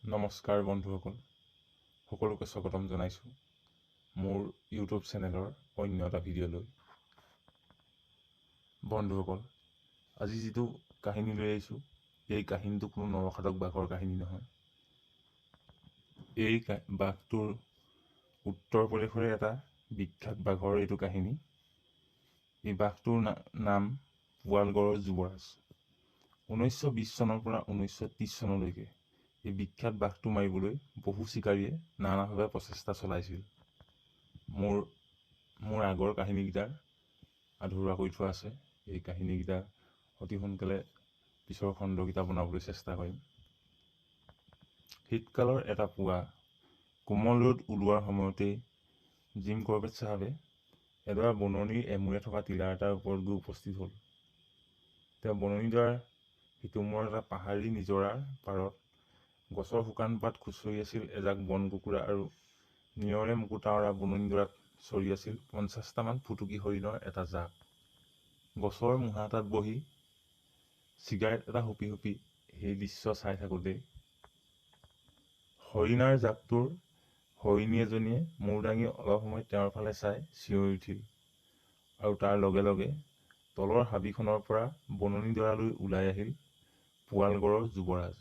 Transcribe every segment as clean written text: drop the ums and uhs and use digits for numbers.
নমস্কাৰ বন্ধুসকল, সকলোকে স্বাগতম জনাইছোঁ মোৰ ইউটিউব চেনেলৰ অন্য এটা ভিডিঅ'লৈ। বন্ধুসকল, আজি যিটো কাহিনী লৈ আহিছোঁ, এই কাহিনীটো কোনো নৰখাতক বাঘৰ কাহিনী নহয়। এই বাঘটোৰ উত্তৰ প্ৰদেশৰে এটা বিখ্যাত বাঘৰ এইটো কাহিনী। এই বাঘটোৰ নাম লগড়ৰ যুৱৰাজ। 1920 চনৰ পৰা 1930 চনলৈকে এই বিখ্যাত বাঘটো মাৰিবলৈ বহু চিকাৰীয়ে নানাভাৱে প্ৰচেষ্টা চলাইছিল। মোৰ আগৰ কাহিনীকেইটাৰ আধৰুৱা কৰি থোৱা আছে। এই কাহিনীকেইটা অতি সোনকালে পিছৰ খণ্ডকেইটা বনাবলৈ চেষ্টা কৰিম। শীতকালৰ এটা পুৱা কোমল ৰ'দ ওলোৱাৰ সময়তেই জিম কৰবেট চাহাবে এডৰা বননিৰ এমূৰে থকা টিলা এটাৰ ওপৰত গৈ উপস্থিত হ'ল। তেওঁ বননিডৰাৰ সিটোমূৰৰ এটা পাহাৰী নিজৰাৰ পাৰত গছৰ শুকান পাত খুচৰি আছিল এজাক বন কুকুৰা আৰু নিয়ৰে মুকুতাৱৰা বননিডৰাত চৰি আছিল 50টামান ফুটুকী হৰিণৰ এটা জাক। গছৰ মুঢ়া এটাত বহি চিগাৰেট এটা হুপি হুপি সেই দৃশ্য চাই থাকোঁতেই হৰিণাৰ জাকটোৰ হৰিণী এজনীয়ে মূৰ দাঙি অলপ সময় তেওঁৰ ফালে চাই চিঞৰি উঠিল আৰু তাৰ লগে লগে তলৰ হাবিখনৰ পৰা বননিডৰালৈ ওলাই আহিল লগড়ৰ যুৱৰাজ।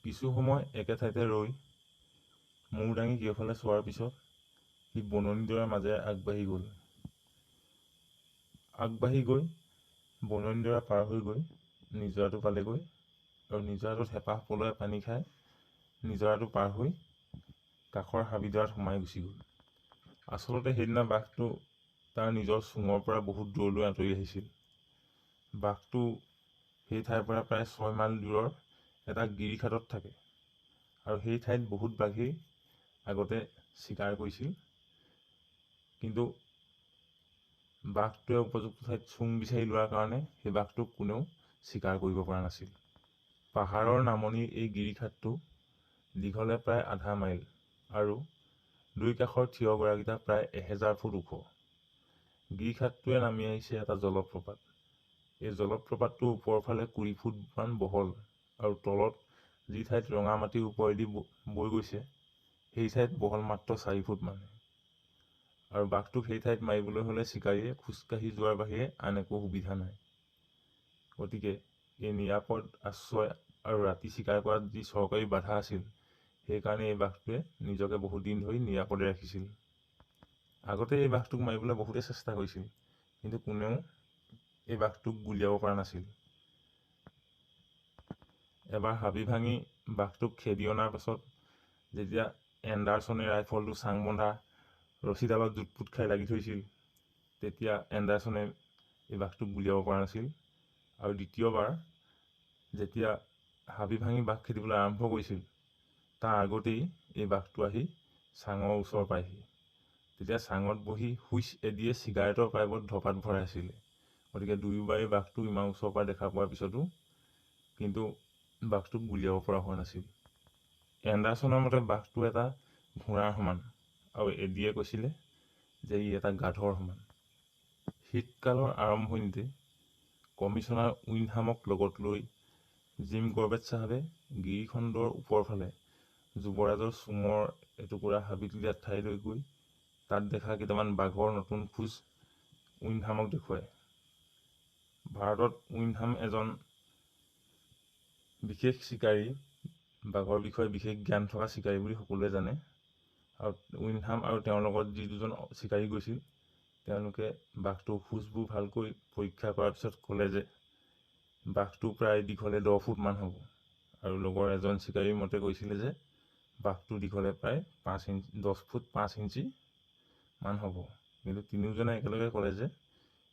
কিছু সময় একে ঠাইতে ৰৈ মূৰ দাঙি কেইফালে চোৱাৰ পিছত সি বননিডৰাৰ মাজেৰে আগবাঢ়ি গৈ বননিডৰা পাৰ হৈ গৈ নিজৰাটো পালেগৈ আৰু নিজৰাটোত হেঁপাহ পলুৱাই পানী খাই নিজৰাটো পাৰ হৈ কাষৰ হাবিডৰাত সোমাই গুচি গ'ল। আচলতে সেইদিনা বাঘটো তাৰ নিজৰ চুঙৰ পৰা বহুত দূৰলৈ আঁতৰি আহিছিল। বাঘটো সেই ঠাইৰ পৰা প্ৰায় 6 মাইল দূৰৰ এটা গিৰিখাতত থাকে আৰু সেই ঠাইত বহুত বাঘেই আগতে চিকাৰ কৰিছিল, কিন্তু বাঘটোৱে উপযুক্ত ঠাইত চুং বিচাৰি লোৱাৰ কাৰণে সেই বাঘটোক কোনেও চিকাৰ কৰিব পৰা নাছিল। পাহাৰৰ নামনিৰ এই গিৰিখাতটো দীঘলে প্ৰায় আধা মাইল আৰু দুই কাষৰ থিয় গৰাকীটা প্ৰায় 1000 ফুট ওখ। গিৰিখাতটোৱে নামি আহিছে এটা জলপ্ৰপাত। এই জলপ্ৰপাতটোৰ ওপৰৰ ফালে 20 ফুটমান বহল আৰু তলত যি ঠাইত ৰঙা মাটিৰ ওপৰেদি বৈ গৈছে সেই ঠাইত বহল মাত্ৰ 4 ফুট মানে। আৰু বাঘটোক সেই ঠাইত মাৰিবলৈ হ'লে চিকাৰীয়ে খোজকাঢ়ি যোৱাৰ বাহিৰে আন একো সুবিধা নাই। গতিকে এই নিৰাপদ আশ্ৰয় আৰু ৰাতি চিকাৰ কৰাত যি চৰকাৰী বাধা আছিল, সেইকাৰণে এই বাঘটোৱে নিজকে বহুত দিন ধৰি নিৰাপদে ৰাখিছিল। আগতে এই বাঘটোক মাৰিবলৈ বহুতে চেষ্টা কৰিছিল, কিন্তু কোনেও এই বাঘটোক গুলিয়াব পৰা নাছিল। এবাৰ হাবি ভাঙি বাঘটোক খেদি অনাৰ পাছত যেতিয়া এণ্ডাৰছনে ৰাইফলটো চাং বন্ধা ৰছীডালত জুটপুট খাই লাগি থৈছিল, তেতিয়া এণ্ডাৰছনে এই বাঘটোক গুলিয়াব পৰা নাছিল। আৰু দ্বিতীয়বাৰ যেতিয়া হাবি ভাঙি বাঘ খেদিবলৈ আৰম্ভ কৰিছিল, তাৰ আগতেই এই বাঘটো আহি চাঙৰ ওচৰ পায়হি। তেতিয়া চাঙত বহি হুইচ এদিয়ে চিগাৰেটৰ পাইপত ধপাত ভৰাই আছিলে। গতিকে দুয়োবাৰেই বাঘটোক ইমান ওচৰৰ পৰা দেখা পোৱাৰ পিছতো কিন্তু বাঘটোক গুলিয়াব পৰা হোৱা নাছিল। এণ্ডাৰছনৰ মতে বাঘটো এটা ঘোঁৰাৰ সমান আৰু এদিয়ে কৈছিলে যে ই এটা গাধৰ সমান। শীতকালৰ আৰম্ভণিতে কমিছনাৰ উইনহামক লগত লৈ জিম কৰবেট চাহাবে গিৰিখণ্ডৰ ওপৰ ফালে যুৱৰাজৰ চুঙৰ এটুকুৰা হাবিত দিয়া ঠাইলৈ গৈ তাত দেখা কেইটামান বাঘৰ নতুন খোজ উইনহামক দেখুৱায়। ভাৰতত উইনহাম এজন বিশেষ চিকাৰী, বাঘৰ বিষয়ে বিশেষ জ্ঞান থকা চিকাৰী বুলি সকলোৱে জানে। আৰু উইনহাম আৰু তেওঁৰ লগত যি দুজন চিকাৰী গৈছিল, তেওঁলোকে বাঘটোৰ খোজবোৰ ভালকৈ পৰীক্ষা কৰাৰ পিছত ক'লে যে বাঘটো প্ৰায় দীঘলে 10 ফুটমান হ'ব। আৰু লগৰ এজন চিকাৰীৰ মতে কৈছিলে যে বাঘটো দীঘলে প্ৰায় 10 ফুট 5 ইঞ্চি মান হ'ব। কিন্তু তিনিওজনে একেলগে ক'লে যে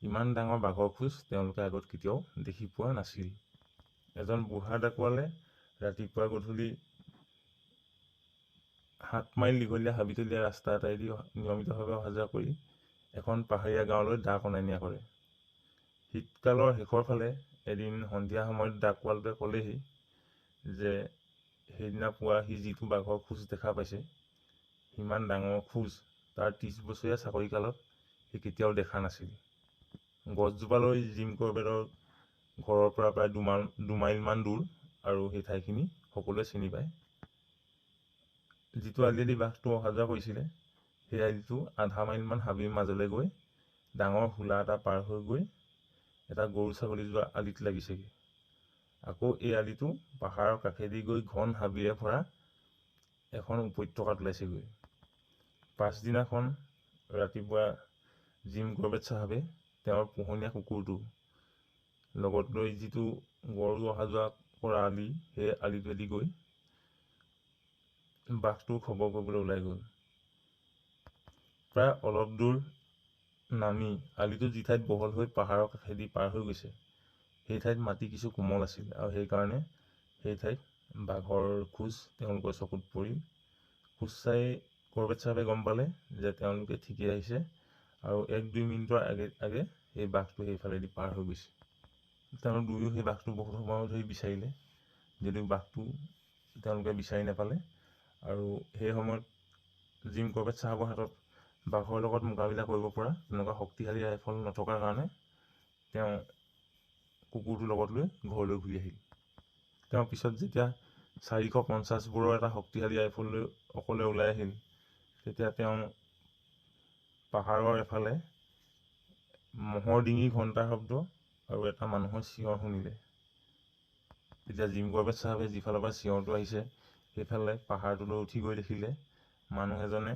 ইমান ডাঙৰ বাঘৰ খোজ তেওঁলোকে আগত কেতিয়াও দেখি পোৱা নাছিল। এজন বুঢ়া ডাকুৱালে ৰাতিপুৱা গধূলি 7 মাইল দীঘলীয়া হাবিতলীয়া ৰাস্তা এটাইদি নিয়মিতভাৱে অহা যোৱা কৰি এখন পাহাৰীয়া গাঁৱলৈ ডাক অনা নিয়া কৰে। শীতকালৰ শেষৰ ফালে এদিন সন্ধিয়া সময়ত ডাকৱালটোৱে ক'লেহি যে সেইদিনা পুৱা সি যিটো বাঘৰ খোজ দেখা পাইছে, সিমান ডাঙৰ খোজ তাৰ 30 বছৰীয়া চাকৰিকালত সি কেতিয়াও দেখা নাছিল। গছজোপালৈ জিম কৰবেটৰ ঘৰৰ পৰা প্ৰায় 2 মাইলমান দূৰ আৰু সেই ঠাইখিনি সকলোৱে চিনি পায়। যিটো আলিয়েদি বাঘটো অহা যোৱা কৰিছিলে সেই আলিটো আধা মাইলমান হাবিৰ মাজলৈ গৈ ডাঙৰ হোলা এটা পাৰ হৈ গৈ এটা গৰু ছাগলী যোৱা আলিত লাগিছেগৈ। আকৌ এই আলিটো পাহাৰৰ কাষেদি গৈ ঘন হাবিৰে ভৰা এখন উপত্যকাত ওলাইছেগৈ। পাছদিনাখন ৰাতিপুৱা জিম কৰবেট চাহাবে তেওঁৰ পোহনীয়া কুকুৰটো লগত লৈ যিটো গৰু অহা যোৱা কৰা আলি সেই আলিটোৱেদি গৈ বাঘটোৰ খবৰ কৰিবলৈ ওলাই গ'ল। প্ৰায় অলপ দূৰ নামি আলিটো যি ঠাইত বহল হৈ পাহাৰৰ কাষেদি পাৰ হৈ গৈছে সেই ঠাইত মাটি কিছু কোমল আছিল আৰু সেইকাৰণে সেই ঠাইত বাঘৰ খোজ তেওঁলোকৰ চকুত পৰিল। খোজ চাই কৰবেট চাহাবে গম পালে যে তেওঁলোকে ঠিকেই আহিছে আৰু 1-2 মিনিটৰ আগে সেই বাঘটো সেইফালেদি পাৰ হৈ গৈছে। তেওঁলোক দুয়ো সেই বাঘটো বহুত সময় ধৰি বিচাৰিলে, যদিও বাঘটো তেওঁলোকে বিচাৰি নাপালে। আৰু সেই সময়ত জিম কৰবেট চাহাবৰ হাতত বাঘৰ লগত মোকাবিলা কৰিব পৰা তেনেকুৱা শক্তিশালী ৰাইফল নথকাৰ কাৰণে তেওঁ কুকুৰটোৰ লগত লৈ ঘৰলৈ ঘূৰি আহিল। তেওঁ পিছত যেতিয়া 450 বৰৰ এটা শক্তিশালী ৰাইফল লৈ অকলে ওলাই আহিল তেতিয়া তেওঁ পাহাৰৰ এফালে মহৰ ডিঙি ঘণ্টাৰ শব্দ আৰু এটা মানুহৰ চিঞৰ শুনিলে। তেতিয়া জিম কৰবেট চাহাবে যিফালৰ পৰা চিঞৰটো আহিছে সেইফালে পাহাৰটোলৈ উঠি গৈ দেখিলে মানুহ এজনে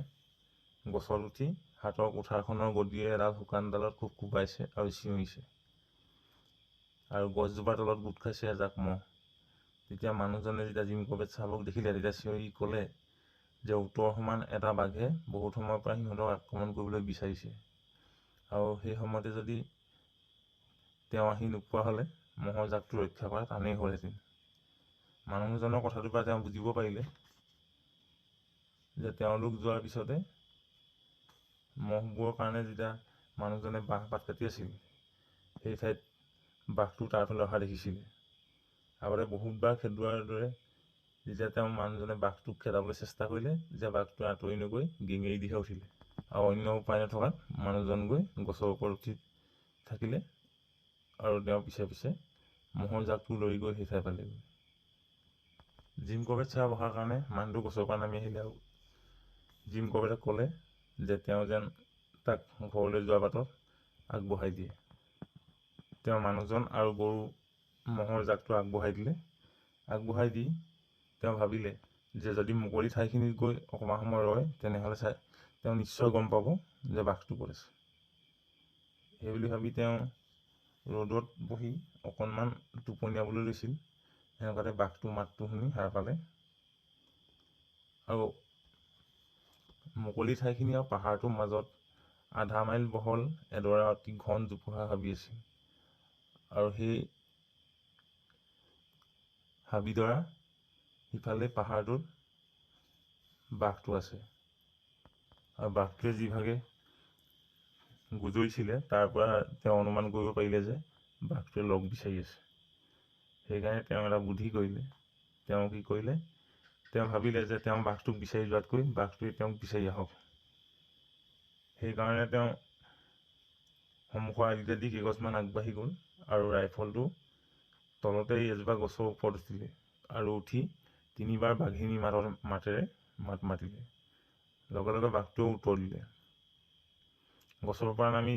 গছত উঠি হাতৰ কোঠাৰখনৰ গদিয়ে এডাল শুকান ডালত খুব কোবাইছে আৰু চিঞৰিছে আৰু গছজোপাৰ তলত গোট খাইছে এজাক মহ। তেতিয়া মানুহজনে যেতিয়া জিম কৰবেট চাহাবক দেখিলে তেতিয়া চিঞৰি ক'লে যে উত্তৰ সমান এটা বাঘে বহুত সময়ৰ পৰা সিহঁতক আক্ৰমণ কৰিবলৈ বিচাৰিছে আৰু সেই সময়তে যদি তেওঁ আহি নোপোৱা হ'লে মহৰ জাকটো ৰক্ষা কৰা টানেই হ'লহেঁতেন। মানুহজনৰ কথাটোৰ পৰা তেওঁ বুজিব পাৰিলে যে তেওঁলোক যোৱাৰ পিছতে মহবোৰৰ কাৰণে যেতিয়া মানুহজনে বাঁহ পাত কাটি আছিল সেই ঠাইত বাঘটো তাৰ ফালে অহা দেখিছিলে। আগতে বহুতবাৰ খেদোৱাৰ দৰে যেতিয়া তেওঁ মানুহজনে বাঘটোক খেদাবলৈ চেষ্টা কৰিলে তেতিয়া বাঘটো আঁতৰি নগৈ গেঙেৰি দিহে উঠিলে আৰু অন্য উপায় নথকাত মানুহজন গৈ গছৰ ওপৰত উঠি থাকিলে আৰু তেওঁৰ পিছে পিছে মহৰ জাকটো লৰি গৈ সেই ঠাই পালেগৈ। জিম কৰবেট চাহাব অহাৰ কাৰণে মানুহটো গছৰ পৰা নামি আহিলে আৰু জিম কৰবেটে ক'লে যে তেওঁ যেন তাক ঘৰলৈ যোৱা বাটত আগবঢ়াই দিয়ে। তেওঁ মানুহজন আৰু গৰু মহৰ জাকটো আগবঢ়াই দিলে। আগবঢ়াই দি তেওঁ ভাবিলে যে যদি মুকলি ঠাইখিনিত গৈ অকণমান সময় ৰয় তেনেহ'লে তেওঁ নিশ্চয় গম পাব যে বাঘটো ক'ত আছে। সেইবুলি ভাবি তেওঁ ৰ'দত বহি অকণমান টোপনিয়াবলৈ লৈছিল। এনেকুৱাতে বাঘটো মাতটো শুনি সাৰ পালে আৰু মুকলি ঠাইখিনি আৰু পাহাৰটোৰ মাজত আধা মাইল বহল এডৰা অতি ঘন জোপোহা হাবি আছিল আৰু সেই হাবিডৰা সিফালে পাহাৰটোত বাঘটো আছে আৰু বাঘটোৱে যিভাগে গুজৰিছিলে তাৰ পৰা তেওঁ অনুমান কৰিব পাৰিলে যে বাঘটোৱে লগ বিচাৰি আছে। সেইকাৰণে তেওঁ এটা বুদ্ধি কৰিলে। তেওঁ কি কৰিলে, তেওঁ ভাবিলে যে তেওঁ বাঘটোক বিচাৰি যোৱাতকৈ বাঘটোৱে তেওঁক বিচাৰি আহক। সেইকাৰণে তেওঁ সন্মুখৰ আলিতেদি কেইগছমান আগবাঢ়ি গ'ল আৰু ৰাইফলটো তলতে এজোপা গছৰ ওপৰত উঠিলে আৰু উঠি 3বাৰ বাঘিনী মাতেৰে মাত মাতিলে। লগে লগে বাঘটোৱেও উত্তৰ দিলে। গছৰ পৰা নামি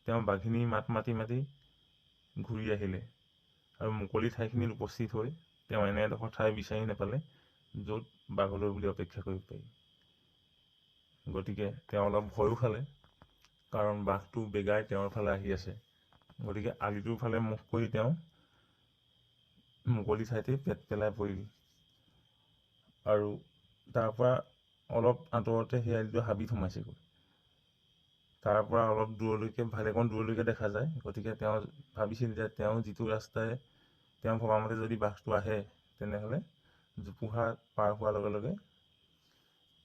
তেওঁ বাঘিনী মাত মাতি মাতি ঘূৰি আহিলে আৰু মুকলি ঠাইখিনিত উপস্থিত হৈ তেওঁ এনে এডোখৰ ঠাই বিচাৰি নাপালে য'ত বাঘলৈ বুলি অপেক্ষা কৰিব পাৰি। গতিকে তেওঁ অলপ ভয়ো খালে, কাৰণ বাঘটো বেগাই তেওঁৰ ফালে আহি আছে। গতিকে আলিটোৰ ফালে মুখ কৰি তেওঁ মুকলি ঠাইতে পেট পেলাই পৰিল আৰু তাৰ পৰা অলপ আঁতৰতে সেই আলিটো হাবিত সোমাইছেগৈ। তাৰ পৰা অলপ দূৰলৈকে ভালেকণ দূৰলৈকে দেখা যায়। গতিকে তেওঁ ভাবিছিল যে তেওঁ যিটো ৰাস্তাই তেওঁ ভবামতে যদি বাঘটো আহে তেনেহ'লে জোপোহা পাৰ হোৱাৰ লগে লগে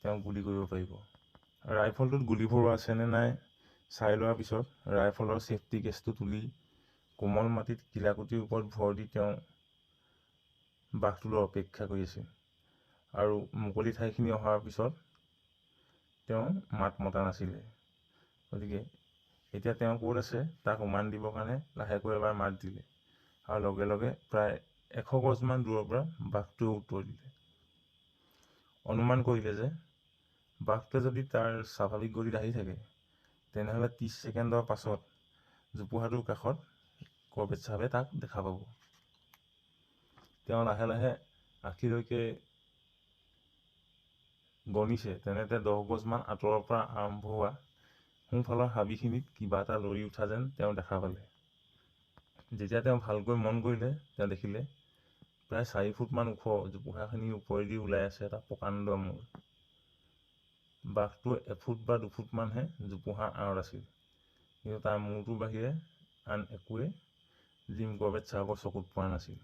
তেওঁ গুলি কৰিব পাৰিব। ৰাইফলটোত গুলি ভৰোৱা আছেনে নাই চাই লোৱাৰ পিছত ৰাইফলৰ ছেফটি কেছটো তুলি কোমল মাটিত কিলাকুটিৰ ওপৰত ভৰ দি তেওঁ বাঘটোলৈ অপেক্ষা কৰি আছিল আৰু মুকলি ঠাইখিনি অহাৰ পিছত তেওঁ মাত মতা নাছিলে। গতিকে এতিয়া তেওঁ ক'ত আছে তাক উমান দিবৰ কাৰণে লাহেকৈ এবাৰ মাত দিলে আৰু লগে লগে প্ৰায় 100 গজমান দূৰৰ পৰা বাঘটোৱে উত্তৰ দিলে। অনুমান কৰিলে যে বাঘটোৱে যদি তাৰ স্বাভাৱিক গতিত আহি থাকে তেনেহ'লে 30 ছেকেণ্ডৰ পাছত জোপোহাটোৰ কাষত কৰবেট চাহাবে তাক দেখা পাব। তেওঁ লাহে লাহে আশীলৈকে গণিছে। তেনেতে 10 গজমান আঁতৰৰ পৰা আৰম্ভ হোৱা সোঁফালৰ হাবিখিনিত কিবা এটা লৰি উঠা যেন তেওঁ দেখা পালে। যেতিয়া তেওঁ ভালকৈ মন কৰিলে তেওঁ দেখিলে প্ৰায় 4 ফুটমান ওখ জোপোহাখিনিৰ ওপৰেদি ওলাই আছে এটা প্ৰকাণ্ড মূৰ। বাঘটো 1 ফুট বা 2 ফুটমানহে জোপোহাৰ আঁৰত আছিল, কিন্তু তাৰ মূৰটোৰ বাহিৰে আন একোৱে জিম কৰবেট চাহাবৰ চকুত পৰা নাছিল।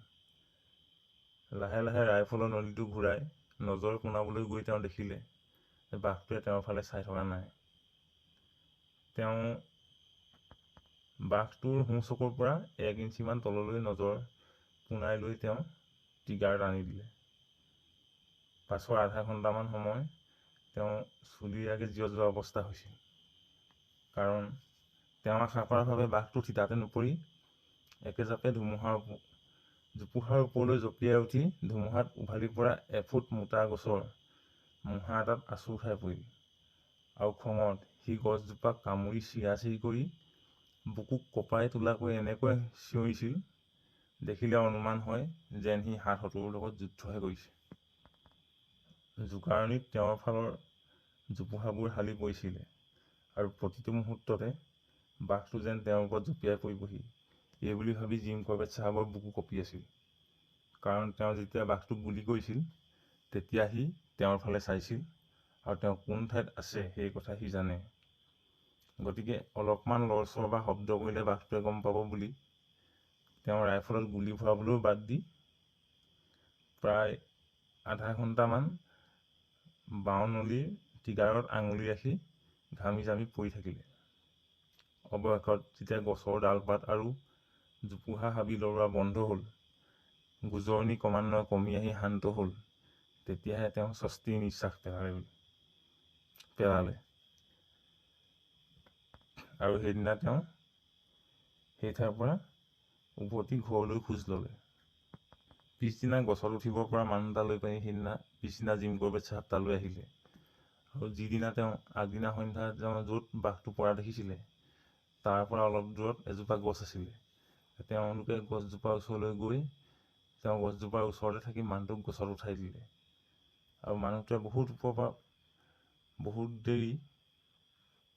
লাহে লাহে ৰাইফলৰ নলীটো ঘূৰাই নজৰ পোনাবলৈ গৈ তেওঁ দেখিলে যে বাঘটোৱে তেওঁৰ ফালে চাই থকা নাই। তেওঁ বাঘটোৰ সোঁ চকুৰ পৰা 1 ইঞ্চিমান তললৈ নজৰ পোনাই লৈ তেওঁ ট্ৰিগাৰ টানি দিলে। পাছৰ আধা ঘণ্টামান সময় তেওঁ চুলিয়াকে জিয় যোৱা অৱস্থা হৈছিল, কাৰণ তেওঁ আশা কৰাৰ ভাৱে বাঘটো থিতাতে নপৰি একেজাপে জোপোহাৰ ওপৰলৈ জঁপিয়াই উঠি ধুমুহাত উভালি পৰা 1 ফুট মোটা গছৰ মুঢ়া এটাত আঁচুৰ খাই পৰিল, আৰু খঙত সি গছজোপাক কামুৰি চিৰা-চিৰি কৰি বুকুক কঁপাই তোলাকৈ এনেকৈ চিঞৰিছিল দেখিলে অনুমান হয় যেন সি হাত শত্ৰুৰ লগত যুদ্ধহে কৰিছে। জোকাৰণিত তেওঁৰ ফালৰ জোপোহাবোৰ হালি পৰিছিলে, আৰু প্ৰতিটো মুহূৰ্ততে বাঘটো যেন তেওঁৰ ওপৰত জঁপিয়াই পৰিবহি এইবুলি ভাবি জিম কৰবেট চাহাবৰ বুকু কঁপি আছিল। কাৰণ তেওঁ যেতিয়া বাঘটোক গুলী কৰিছিল তেতিয়া সি তেওঁৰ ফালে চাইছিল, আৰু তেওঁ কোন ঠাইত আছে সেই কথা সি জানে। গতিকে অলপমান লৰচৰ বা শব্দ কৰিলে বাঘটোৱে গম পাব বুলি তেওঁ ৰাইফলত গুলী ভৰাবলৈও বাদ দি প্ৰায় আধা ঘণ্টামান বাওঁ নলীৰ ট্ৰিগাৰত আঙুলি ৰাখি ঘামি জামি পৰি থাকিলে। অৱশেষত যেতিয়া গছৰ ডালপাত আৰু জোপোহা হাবি লৰোৱা বন্ধ হ'ল, গোজৰণি ক্ৰমান্বয়ে কমি আহি শান্ত হ'ল, তেতিয়াহে তেওঁ স্বস্তিৰ নিশ্বাস পেলালে। আৰু সেইদিনা তেওঁ সেই ঠাইৰ পৰা উভতি ঘৰলৈ খোজ ল'লে। পিছদিনা গছত উঠিব পৰা মানুহ এটা লৈ পাই পিছদিনা জিম কৰবেট চাহাব তালৈ আহিলে, আৰু যিদিনা তেওঁ আগদিনা সন্ধ্যা তেওঁ য'ত বাঘটো পৰা দেখিছিলে তাৰ পৰা অলপ দূৰত এজোপা গছ আছিলে। তেওঁলোকে গছজোপাৰ ওচৰলৈ গৈ তেওঁ গছজোপাৰ ওচৰতে থাকি মানুহটোক গছত উঠাই দিলে, আৰু মানুহটোৱে বহুত দেৰি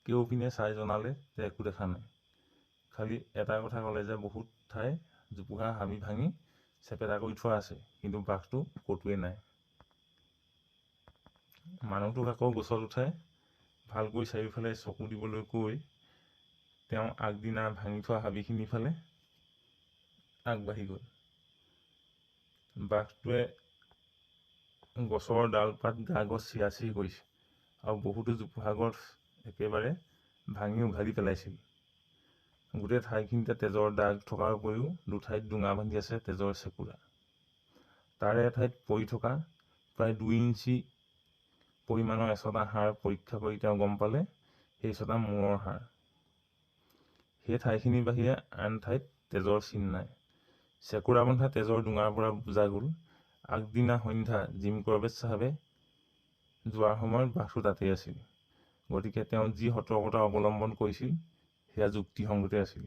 কেউপিনে চাই জনালে যে একো দেখা নাই। খালি এটা কথা ক'লে যে বহুত ঠাই জোপোহা হাবি ভাঙি চেপেটা কৰি থোৱা আছে, কিন্তু বাঘটো ক'তোৱে নাই। মানুহটোক আকৌ গছত উঠাই ভালকৈ চাৰিওফালে চকু দিবলৈ কৈ তেওঁ আগদিনা ভাঙি থোৱা হাবিখিনিৰ ফালে আগবাঢ়ি গ'ল। বাঘটোৱে গছৰ ডালপাত গা গছ চিৰা-চিৰি কৰিছে, আৰু বহুতো জোপোহা গছ একেবাৰে ভাঙি উঘালি পেলাইছিল। গোটেই ঠাইখিনিতে তেজৰ দাগ থকাৰ উপৰিও দুঠাইত ডোঙা বান্ধি আছে তেজৰ চেকুৰা। তাৰে এঠাইত পৰি থকা প্ৰায় 2 ইঞ্চি পৰিমাণৰ এচটা হাড় পৰীক্ষা কৰি তেওঁ গম পালে সেই এচটা মূৰৰ হাড়। সেই ঠাইখিনিৰ বাহিৰে আন ঠাইত তেজৰ চিন নাই। চেকুৰা বন্ধা তেজৰ ডোঙাৰ পৰা বুজা গ'ল আগদিনা সন্ধ্যা জিম কৰবেট চাহাবে যোৱাৰ সময়ত বাঘটো তাতেই আছিল। গতিকে তেওঁ যি সতৰ্কতা অৱলম্বন কৰিছিল সেয়া যুক্তিসংগতে আছিল।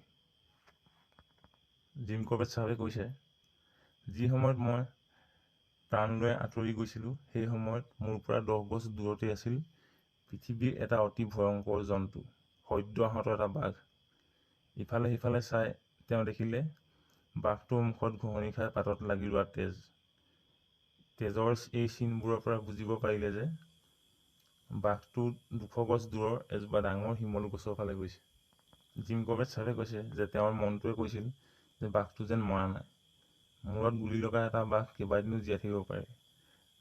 জিম কৰবেট চাহাবে কৈছে, যি সময়ত মই প্ৰাণ লৈ আঁতৰি গৈছিলোঁ সেই সময়ত মোৰ পৰা 10 গজ দূৰতেই আছিল পৃথিৱীৰ এটা অতি ভয়ংকৰ জন্তু, সদ্য আহত এটা বাঘ। ইফালে সিফালে চাই তেওঁ দেখিলে বাঘটোৰ মুখত ঘঁহনি খাই পাতত লাগি ৰোৱা তেজৰ এই চিনবোৰৰ পৰা বুজিব পাৰিলে যে বাঘটো 200 গজ দূৰৰ এজোপা ডাঙৰ শিমলু গছৰ ফালে গৈছে। জিম কৰবেট চাহাবে কৈছে যে তেওঁৰ মনটোৱে কৈছিল যে বাঘটো যেন মৰা নাই। মূৰত গুলি লগা এটা বাঘ কেইবাদিনো জীয়াই থাকিব পাৰে,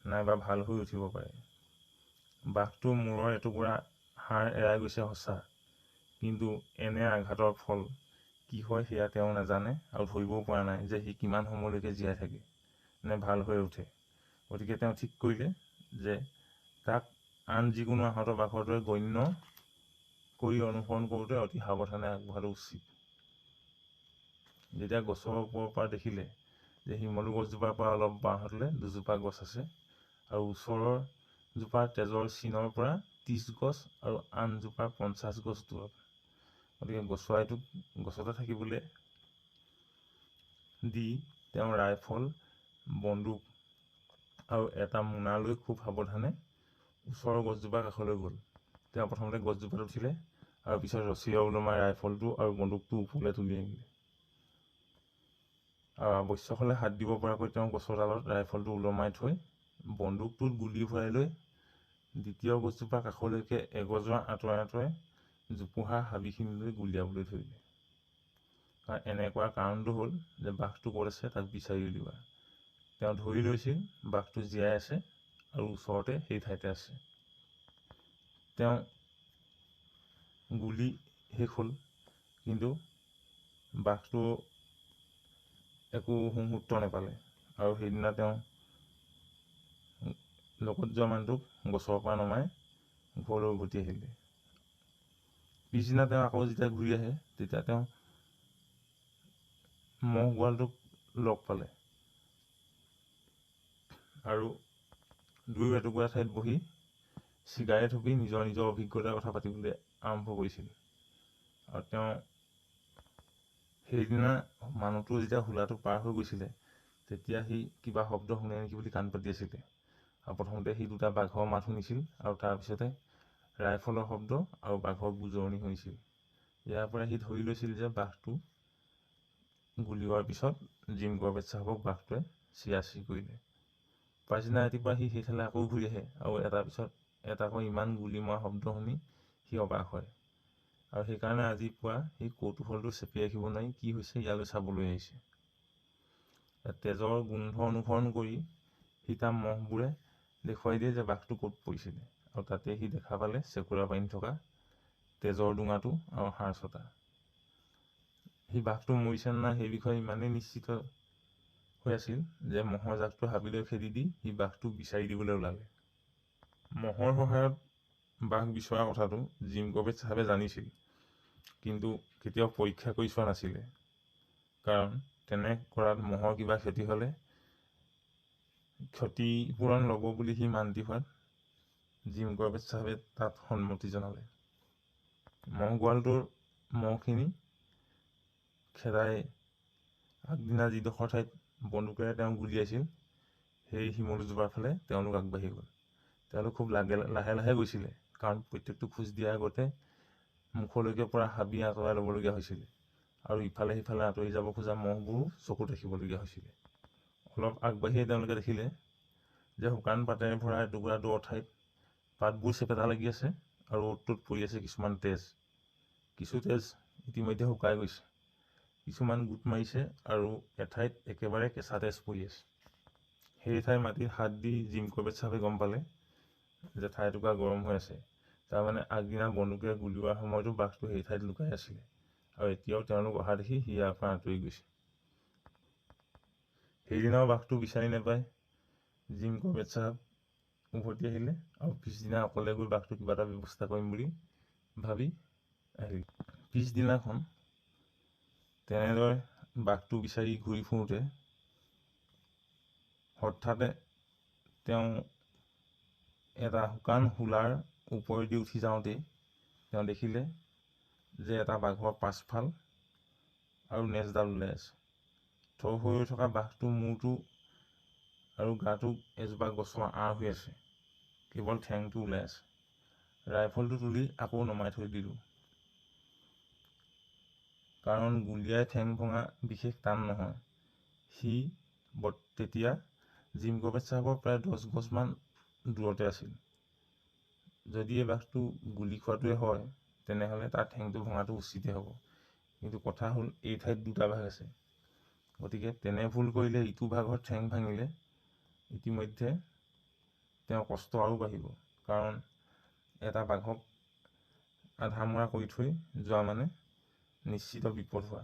নাইবা ভাল হৈ উঠিব পাৰে। বাঘটোৰ মূৰৰ এটুকুৰা হাড় এৰাই গৈছে সঁচা, কিন্তু এনে আঘাতৰ ফল কি হয় সেয়া তেওঁ নাজানে, আৰু ধৰিবও পৰা নাই যে সি কিমান সময়লৈকে জীয়াই থাকে নে ভাল হৈ উঠে। গতিকে তেওঁ ঠিক কৰিলে যে তাক আন যিকোনো আহত বাঘৰ দৰে গণ্য কৰি অনুসৰণ কৰোঁতে অতি সাৱধানে আগবঢ়াটো উচিত। যেতিয়া গছৰ ওপৰৰ পৰা দেখিলে যে শিমলু গছজোপাৰ পৰা অলপ বাওঁহাতলৈ 2জোপা গছ আছে, আৰু ওচৰৰ জোপাৰ তেজৰ চিনৰ পৰা 30 গছ আৰু আন জোপাৰ 50 গছ দূৰত। গতিকে গছুৱাইটোক গছতে থাকিবলৈ দি তেওঁ ৰাইফল, বন্দুক আৰু এটা মোনা লৈ খুব সাৱধানে ওচৰৰ গছজোপাৰ কাষলৈ গ'ল। তেওঁ প্ৰথমতে গছজোপাত উঠিলে আৰু পিছত ৰছীৰে ওলমাই ৰাইফলটো আৰু বন্দুকটো ওপৰলৈ তুলি আনিলে। আৰু আৱশ্যক হ'লে হাত দিব পৰাকৈ তেওঁ গছৰ ডালত ৰাইফলটো ওলমাই থৈ বন্দুকটোত গুলি ভৰাই লৈ দ্বিতীয় গছজোপাৰ কাষলৈকে এগজৰ আঁতৰে জোপোহা হাবিখিনিলৈ গুলিয়াবলৈ ধৰিলে। কাৰণ এনেকুৱা কাৰণটো হ'ল যে বাঘটো ক'ত আছে তাক বিচাৰি উলিওৱা। তেওঁ ধৰি লৈছিল বাঘটো জীয়াই আছে আৰু ওচৰতে সেই ঠাইতে আছে। তেওঁ গুলি শেষ হ'ল, কিন্তু বাঘটো একো সুমূৰ্ত নাপালে আৰু সেইদিনা তেওঁ লগত যোৱা মানুহটোক গছৰ পৰা নমাই ঘৰলৈ উভতি আহিলে। পিছদিনা তেওঁ আকৌ যেতিয়া ঘূৰি আহে তেতিয়া তেওঁ মহ গোৱালটোক লগ পালে আৰু দুয়ো এটুকুৰা ঠাইত বহি চিগাৰেট হুপি নিজৰ অভিজ্ঞতাৰ কথা পাতিবলৈ আৰম্ভ কৰিছিল। আৰু তেওঁ সেইদিনা মানুহটো যেতিয়া হোলাটো পাৰ হৈ গৈছিলে তেতিয়া সি কিবা শব্দ শুনে নেকি বুলি কাণ পাতি আছিলে। আৰু প্ৰথমতে সি দুটা বাঘৰ মাত শুনিছিল আৰু তাৰপিছতে ৰাইফলৰ শব্দ আৰু বাঘৰ বুজৰণি শুনিছিল। ইয়াৰ পৰা সি ধৰি লৈছিল যে বাঘটো গুলি হোৱাৰ পিছত জিম কৰবেট চাহাবক বাঘটোৱে চিয়াচি কৰিলে। পাছদিনা ৰাতিপুৱা সি সেইফালে আকৌ ঘূৰি আহে আৰু এটাৰ পিছত এটাকৈ ইমান গুলি মৰা শব্দ শুনি সি অবাক হয়। আৰু সেইকাৰণে আজি পুৱা সি কৌতূহলটো চেপি ৰাখিব নোৱাৰি কি হৈছে ইয়ালৈ চাবলৈ আহিছে। তেজৰ গোন্ধ অনুসৰণ কৰি সি তাৰ মহবোৰে দেখুৱাই দিয়ে যে বাঘটো ক'ত পৰিছিলে, আৰু তাতে সি দেখা পালে চেকুৰা বান্ধি থকা তেজৰ ডোঙাটো আৰু হাড় ছটা। সি বাঘটো মৰিছে নাই সেই বিষয়ে ইমানেই নিশ্চিত হৈ আছিল যে মহৰ জাকটো হাবিলৈ খেদি দি সি বাঘটো বিচাৰি দিবলৈ ওলালে। মহৰ সহায়ত বাঘ বিচৰা কথাটো জিম কৰবেট চাহাবে জানিছিল, কিন্তু কেতিয়াও পৰীক্ষা কৰি চোৱা নাছিলে। কাৰণ তেনে কৰাত মহৰ কিবা ক্ষতি হ'লে ক্ষতিপূৰণ ল'ব বুলি সি মান্তি হোৱাত জিম কৰবেট চাহাবে তাত সন্মতি জনালে। মহ গোৱালটোৰ মহখিনি খেদাই আগদিনা যিডোখৰ ঠাইত বন্দুকেৰে তেওঁ গুলিয়াইছিল সেই শিমলুজোপাৰ ফালে তেওঁলোক আগবাঢ়ি গ'ল। তেওঁলোক খুব লাহে লাহে গৈছিলে, কাৰণ প্ৰত্যেকটো খোজ দিয়াৰ আগতে মুখলৈকে পৰা হাবি আঁতৰাই ল'বলগীয়া হৈছিলে আৰু ইফালে সিফালে আঁতৰি যাব খোজা মহবোৰো চকুত ৰাখিবলগীয়া হৈছিলে। অলপ আগবাঢ়িয়ে তেওঁলোকে দেখিলে যে শুকান পাতেৰে ভৰা এটুকুৰা দ ঠাইত পাতবোৰ চেপেটা লাগি আছে আৰু অ'ত ত'ত পৰি আছে কিছুমান তেজ। কিছু তেজ ইতিমধ্যে শুকাই গৈছে, কিছুমান গোট মাৰিছে আৰু এঠাইত একেবাৰে কেঁচা তেজ পৰি আছে। সেই ঠাই মাটিত হাত দি জিম কৰবেট চাহাবে গম পালে যে ঠাইটুকুৰা গৰম হৈ আছে। তাৰমানে আগদিনা বন্দুকেৰে গুলিওৱাৰ সময়তো বাঘটো সেই ঠাইত লুকাই আছিলে আৰু এতিয়াও তেওঁলোক অহা দেখি সি ইয়াৰ পৰা আঁতৰি গৈছে। সেইদিনাও বাঘটো বিচাৰি নাপায় জিম কৰবেট চাহাব উভতি আহিলে আৰু পিছদিনা অকলে গৈ বাঘটো কিবা এটা ব্যৱস্থা কৰিম বুলি ভাবি আহিল। পিছদিনাখন তেনেদৰে বাঘটো বিচাৰি ঘূৰি ফুৰোঁতে হঠাতে তেওঁ এটা শুকান হোলাৰ ওপৰেদি উঠি যাওঁতেই তেওঁ দেখিলে যে এটা বাঘৰ পাছফাল আৰু নেজডাল ওলাই আছে। থৰ হৈ থকা বাঘটো মূৰটো আৰু গাটো এজোপা গছৰ আঁৰ হৈ আছে, কেৱল ঠেংটো ওলাই আছে। ৰাইফলটো তুলি আকৌ নমাই থৈ দিলোঁ, কাৰণ গুলিয়াই ঠেং ভঙা বিশেষ টান নহয়। সি তেতিয়া জিম কৰবেট চাহাবৰ প্ৰায় 10 গজমান দূৰতে আছিল। যদি এই বাঘটো গুলি খোৱাটোৱে হয় তেনেহ'লে তাৰ ঠেংটো ভঙাটো উচিতে হ'ব, কিন্তু কথা হ'ল এই ঠাইত দুটা বাঘ আছে। গতিকে তেনে ভুল কৰিলে ইটো বাঘৰ ঠেং ভাঙিলে ইতিমধ্যে তেওঁৰ কষ্ট আৰু বাঢ়িব, কাৰণ এটা বাঘক আধামৰা কৰি থৈ যোৱা মানে নিশ্চিত বিপদ হোৱা।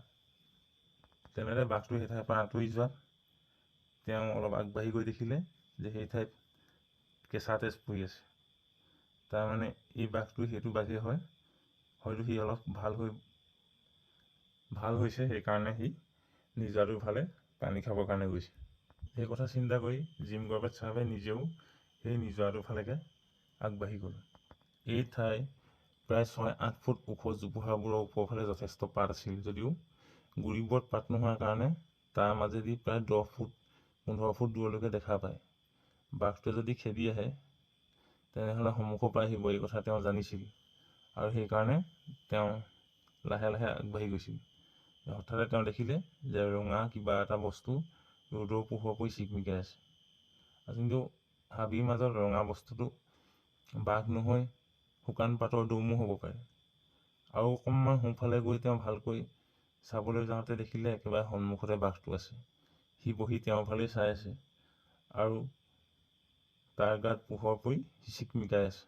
তেনেদৰে বাঘটো সেই ঠাইৰ পৰা আঁতৰি যোৱাত তেওঁ অলপ আগবাঢ়ি গৈ দেখিলে যে সেই ঠাইত কেঁচা তেজ পৰি আছে। তাৰমানে এই বাঘটো সেইটো বাঘেই হয়, হয়তো সি অলপ ভাল হৈছে, সেইকাৰণে সি নিজৰাটোৰ ফালে পানী খাবৰ কাৰণে গৈছে। সেই কথা চিন্তা কৰি জিম কৰবেট চাহাবে নিজেও সেই নিজৰাটোৰ ফালেকে আগবাঢ়ি গ'ল। এই ঠাই প্ৰায় 6-8 ফুট ওখ জোপোহাবোৰৰ ওপৰফালে যথেষ্ট পাত আছিল যদিও গুৰিবোৰত পাত নোহোৱাৰ কাৰণে তাৰ মাজেদি প্ৰায় 10 ফুট 15 ফুট দূৰলৈকে দেখা পায়। বাঘটোৱে যদি খেদি আহে তেনেহ'লে সন্মুখৰ পৰা আহিব, এই কথা তেওঁ জানিছিল আৰু সেইকাৰণে তেওঁ লাহে লাহে আগবাঢ়ি গৈছিল। হঠাতে তেওঁ দেখিলে যে ৰঙা কিবা এটা বস্তু ৰ'দৰ পোহৰ পৰি চিকমিকাই আছে। কিন্তু হাবিৰ মাজত ৰঙা বস্তুটো বাঘ নহয়, শুকান পাতৰ দৌমো হ'ব পাৰে। আৰু অকণমান সোঁফালে গৈ তেওঁ ভালকৈ চাবলৈ যাওঁতে দেখিলে একেবাৰে সন্মুখতে বাঘটো আছে। সি বহি তেওঁৰ ফালেই চাই আছে আৰু তাৰ গাত পোহৰ পৰি চিকমিকাই আছে।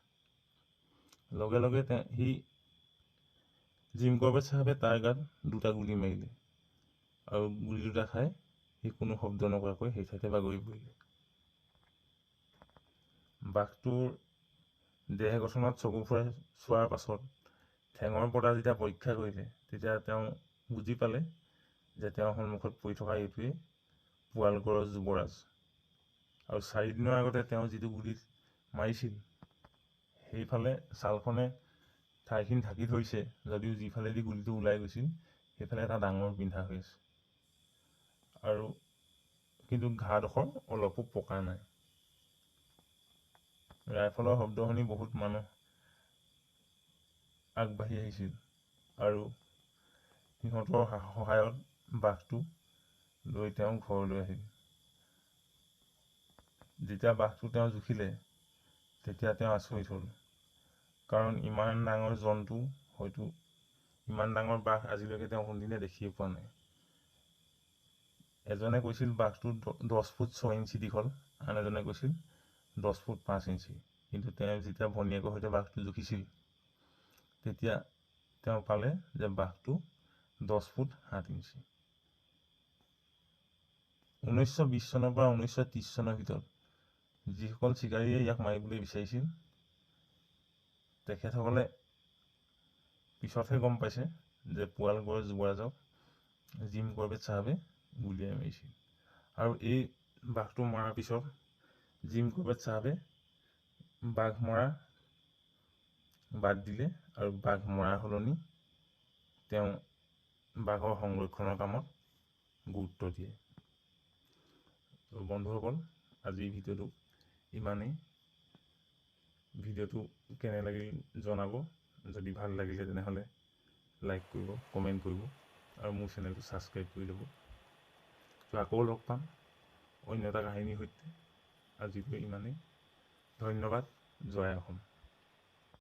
লগে লগে সি জিম কৰবেট চাহাবে তাৰ গাত 2টা গুলি মাৰিলে আৰু গুলি 2টা খাই সি কোনো শব্দ নকৰাকৈ সেই ঠাইতে বাগৰি পৰিলে। বাঘটোৰ দেহ গঠনত চকু ফুৰাই চোৱাৰ পাছত ঠেঙৰ পৰা যেতিয়া পৰীক্ষা কৰিলে তেতিয়া তেওঁ বুজি পালে যে তেওঁৰ সন্মুখত পৰি থকা এইটোৱেই পোৱালগড়ৰ যুৱৰাজ। আৰু 4 দিনৰ আগতে তেওঁ যিটো গুলি মাৰিছিল সেইফালে ছালখনে ঠাইখিনি ঢাকি ধৰিছে যদিও যিফালেদি গুলিটো ওলাই গৈছিল সেইফালে এটা ডাঙৰ বিন্ধা হৈ আছে আৰু কিন্তু ঘাঁডোখৰ অলপো পকা নাই। ৰাইফলৰ শব্দ শুনি বহুত মানুহ আগবাঢ়ি আহিছিল আৰু সিহঁতৰ সহায়ত বাঘটো লৈ তেওঁ ঘৰলৈ আহিল। যেতিয়া বাঘটো তেওঁ জুখিলে তেতিয়া তেওঁ আচৰিত হ'ল, কাৰণ ইমান ডাঙৰ জন্তু, হয়তো ইমান ডাঙৰ বাঘ আজিলৈকে তেওঁ কোনদিনে দেখিয়ে পোৱা নাই। এজনে কৈছিল বাঘটো 10 ফুট 6 ইঞ্চি দীঘল, আন এজনে কৈছিল 10 ফুট 5 ইঞ্চি। কিন্তু তেওঁ যেতিয়া ভনীয়েকৰ সৈতে বাঘটো জুখিছিল তেতিয়া তেওঁ পালে যে বাঘটো 10 ফুট 7 ইঞ্চি। 1920 চনৰ পৰা 1930 চনৰ ভিতৰত যিসকল চিকাৰীয়ে ইয়াক মাৰিবলৈ বিচাৰিছিল তেখেতসকলে পিছতহে গম পাইছে যে পোৱালগড়ৰ যুৱৰাজক জিম কৰবেট চাহাবে গুলিয়াই মাৰিছিল। আৰু এই বাঘটো মৰাৰ পিছত জিম কৰবেট চাহাবে বাঘ মৰা বাদ দিলে আৰু বাঘ মৰাৰ সলনি তেওঁ বাঘৰ সংৰক্ষণৰ কামত গুৰুত্ব দিয়ে। বন্ধুসকল, আজিৰ ভিডিঅ'টো ইমানেই। ভিডিঅ'টো কেনে লাগিল জনাব। যদি ভাল লাগিলে তেনেহ'লে লাইক কৰিব, কমেণ্ট কৰিব আৰু মোৰ চেনেলটো ছাবস্ক্ৰাইব কৰি ল'ব। আকৌ লগ পাম অন্য এটা কাহিনীৰ সৈতে। আজিলৈ ইমানেই। ধন্যবাদ। জয় অসম।